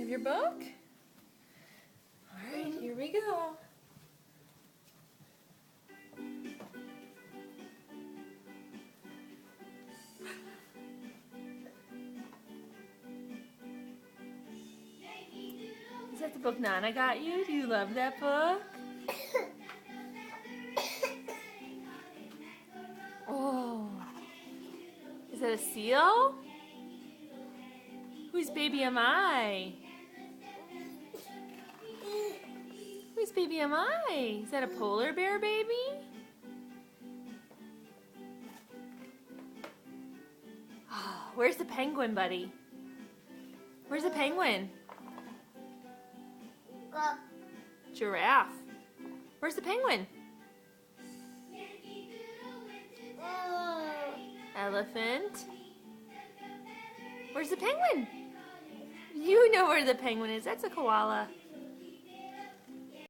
have your book? Alright, here we go. Is that the book Nana got you? Do you love that book? Oh. Is that a seal? Whose baby am I? Whose baby am I? Is that a polar bear baby? Oh, where's the penguin, buddy? Where's the penguin? Giraffe. Where's the penguin? Elephant. Where's the penguin? You know where the penguin is. That's a koala.